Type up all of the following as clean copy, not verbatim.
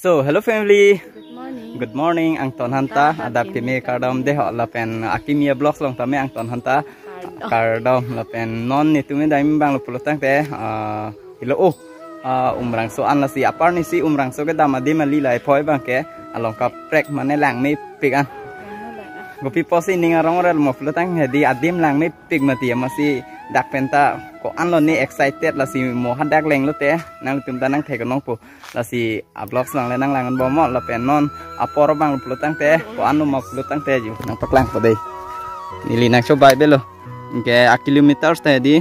So, hello family. Good morning. Good morning. Ang ton hanta adap kami kardom de la pen akimia blocks long tame ang ton hanta kardom la pen non ni tumi daim bang lo pulutang te hilo umrang so an la si apar ni si umrang so ke dama de mali lai phoi bang ke along ka prek mane lang me pik an gopi posi ninga rong rel mo pulutang hedi adim lang me pik mati masi dak penta ko an lo ni excited la si mo hadak leng lo te nang tum ta nang the ko nong pu la si blocks lang le nang lang bo mo la pen non apor bang pulutang te ko anu mo pulutang te ju nang paklang pa dei nili nang so bai belo ke a kilometers te di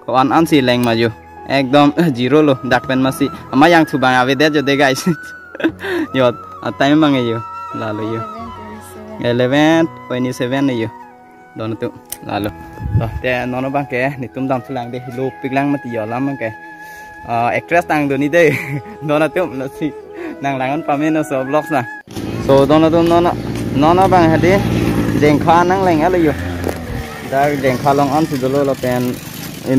ko an si leng ma ju ekdom zero lo dak pen masi ama yang thu bang ave de jo de guys yo time mang yo la lo yo 11:27 yo don tu lalu te nono bang ke ni tum dam sulang de lo piklang mati yo lam bang ke actress tang do ni de dona tu la si nang langan pameno so vlogs na so dona tu nono bang hadi deng kha nang leng ala yo da deng kha long an si do lo pen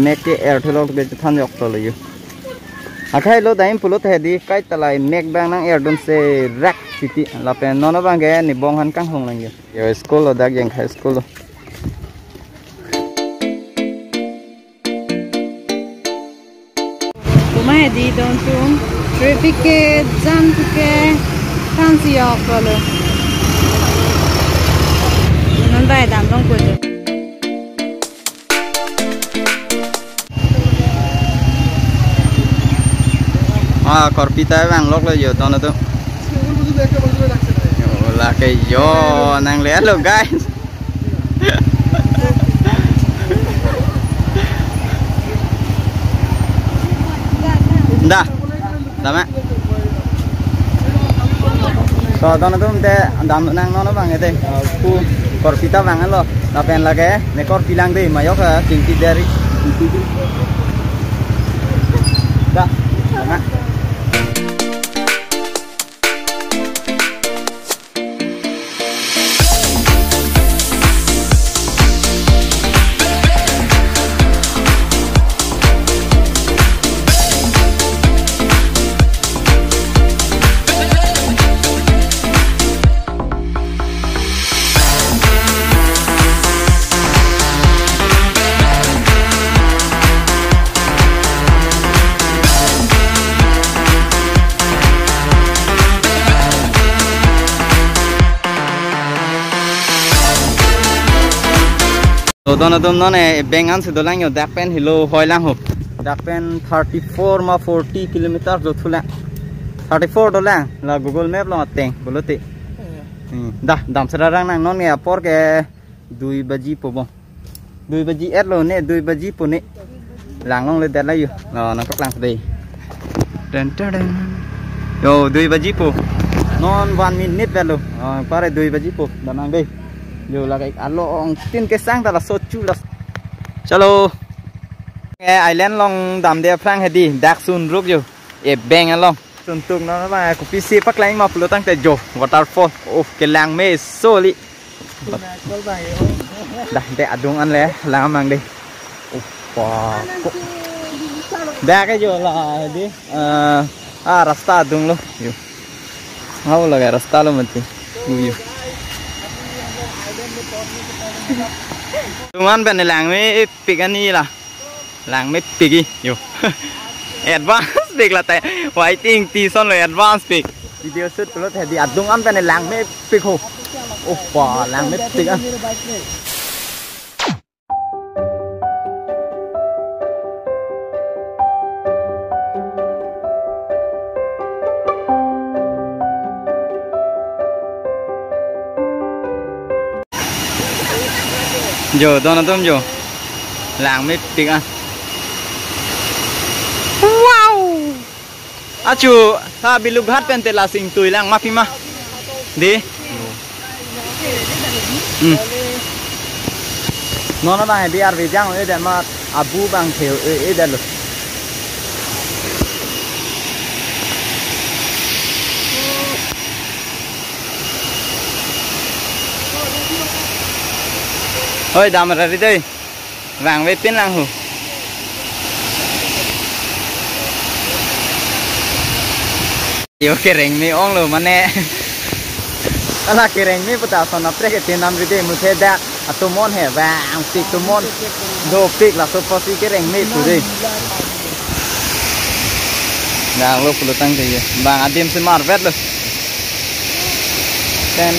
make ke air tholo ke than yok to lo yo akhai lo daim pulot hedi kai talai make bang nang air don se rak siti la pen nono bang ke ni bong han kang hong lang yo school lo da deng kha school lo Rumah di dontu traffic ke jam ke fancy off lo. Nanti dam dong ko. Korpita bang lok lo yo ton tu yo la ke yo nang le lo guys dah mak so ton tu te dam nang no bang ete ku korpita bang lo la pen la ke ne korpilang de mayok tingti dari dah mak so don ne bengan se dolang yo dak pen hilo hoilang ho dak pen 34 ma 40 kilometer jo thula 34 dolang la google map lo ateng bolote dah dam sarang nang non nge apor ke 2 baji po bo 2 baji et lo ne 2 baji po ne langong le dala yo no nang kak lang dei den yo 2 baji po non 1 minute velo pare 2 baji po danang dei yo la cái along tin cái sang ta là so chu là chalo nghe island long dam de phang hedi dak sun ruk yo e beng along sun tung nó mà của pc pak lang ma plo tang te jo waterfall of cái lang me so li dah de adung an le lang mang đi wow da cái jo là đi rasta adung lo yo how la cái rasta lo mati yo Tuman bên này làng mới pigani là làng mới pigi yo advance pig là tại waiting ti son rồi advance pig video shoot có thể đi adung ăn bên này làng mới pig hồ wow làng mới pig ăn Yo, don atom yo. Lang mới pig ăn. Wow. Achu, ta bilug hat pen te la sing tui lang mafima. Di. Nó bang di ar vi jang e de ma abu bang theo e de lo. Ôi đam ra đi đây vàng với pin lang hù Yo kereng mi ong lo mane ala kereng mi puta sona preke tinam ride muthe da atumon he ba ang pik tumon do pik la so posi kereng mi pure na lo pulutang de ye bang adim se mar vet lo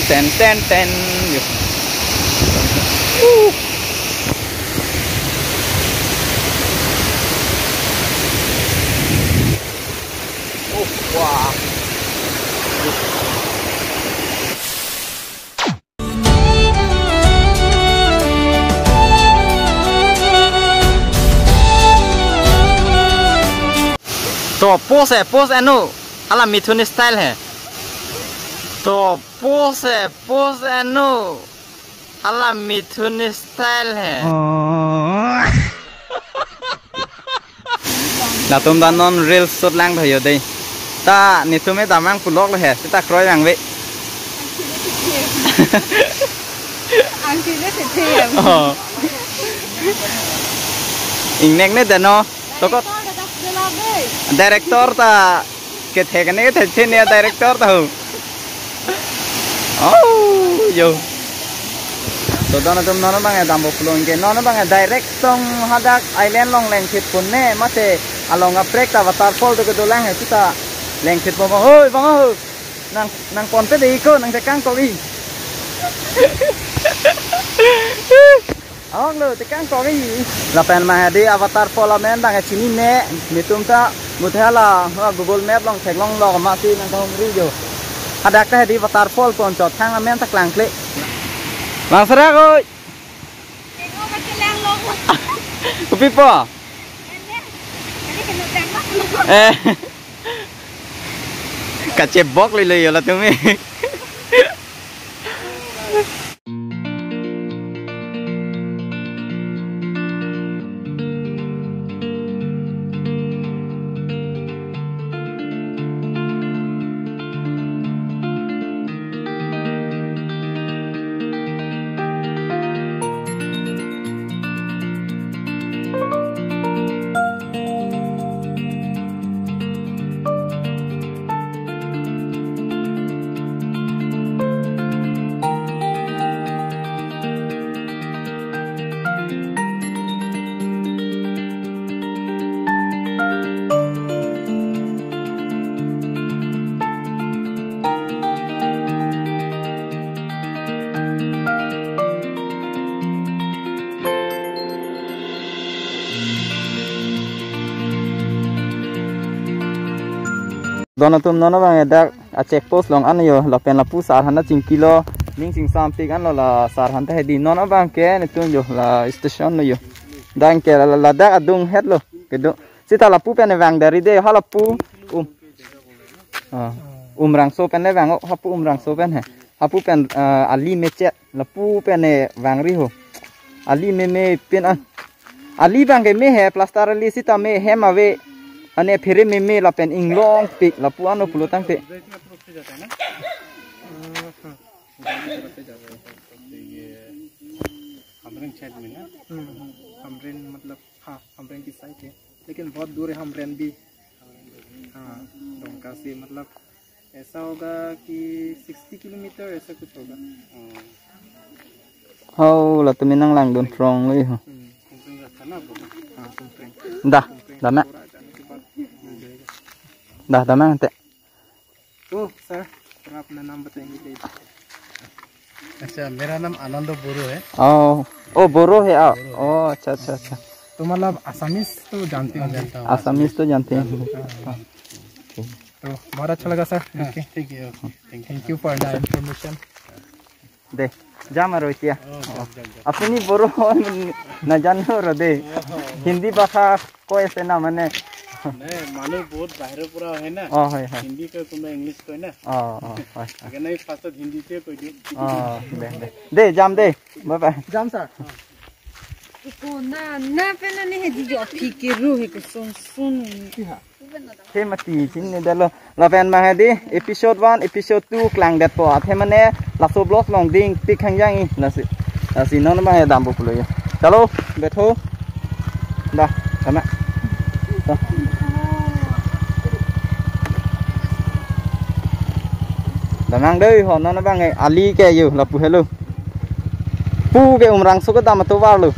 ten yo wow तो पोस है नो अला मिथुन स्टाइल है तो पोस है नो अला मिथुन स्टाइल है ना तुम दा नॉन रील शॉट लैंग भयो दे ता निथु में दामांग पुलक ल है ता क्रॉय बांग वे आंटी ने थे इंगनेक ने दनो तो को डायरेक्टर ता के थे कने के थे ने डायरेक्टर ता हो ओ यो तो दोनों तुम नॉन बांगे दाम पुलों के नॉन बांगे डायरेक्ट तोंग हदाक आइलैंड लोंग लेंग खित पुन्ने मते alonga prek ta waterfall to ke dolang he kita lengkit mo hoi bang ho nang pon pe dei ko nang tekang ko i ong lo tekang ko i la pen ma di waterfall men bang chini ne mitum ta muthala google map long thek long lo ma si nang thong ri yo hadak ta di waterfall pon chot thang men ta klang kle bang sara oi ngo ba ke lang lo ko pi po cả chép bóc lì lì là tụi mình दोनों तुम दोनों बांगे डाक check post लोंग अन यो लपेन ला पू सार हना 5 kilo Ming सिंग साम पिक अन ला सार हन ते दी नोनो बांग के ने तुम यो ला स्टेशन नो यो दांग के ला डाक अदुंग हेड लो के दो सिता ला पू पेने वांग दरी दे हाला पू रंग सो पेने वांग हा पू रंग सो पेन है हा पू पेन अली मेचे ला पू पेने वांग री हो अली में पेन अली बांग के में है प्लास्टर अली सिता में है मावे अने फिर में लापेन इंग्लोंग पिक लापुआनो पुलो तंगते हमरेन साइड में ना हमरेन मतलब हाँ हमरेन की साइड है लेकिन बहुत दूर है हमरेन भी हाँ डोंका से मतलब ऐसा होगा कि 60 किलोमीटर ऐसा कुछ होगा हाउ ला तुम्हें नंग लांग दोन फ्रॉंग ले हो दा मैं दा मैं ते तो सर तो अपना नाम बताएंगे प्लीज अच्छा मेरा नाम आनंद बोरो है ओ बोरो है ओ अच्छा अच्छा अच्छा तो मतलब आसामीज तो जानते हैं आसामीज तो जानते हैं तो बहुत अच्छा लगा सर ठीक है thank you for the information दे जा मारो क्या अपनी बोरो न जानो रो दे हिंदी भाषा कोई से ना माने नहीं माने बहुत बाहर पूरा है ना हिंदी को तुम इंग्लिश को है ना अगर नहीं फास्ट हिंदी से कोई दे जाम दे बाय बाय जाम सर को ना पे ना नहीं है जी फीके रू है को सुन थे मती चिन ने दलो लवेन मा है दी एपिसोड 1 एपिसोड 2 क्लांग दैट पो थे मने लासो ब्लॉग लॉन्ग डिंग पिक हंजांगी नसी नन मा है दाम बुलो चलो बैठो दा समय Damang đây họ nó bang ngày ali ke yu la pu hello pu ke umrang suka dam tu war lu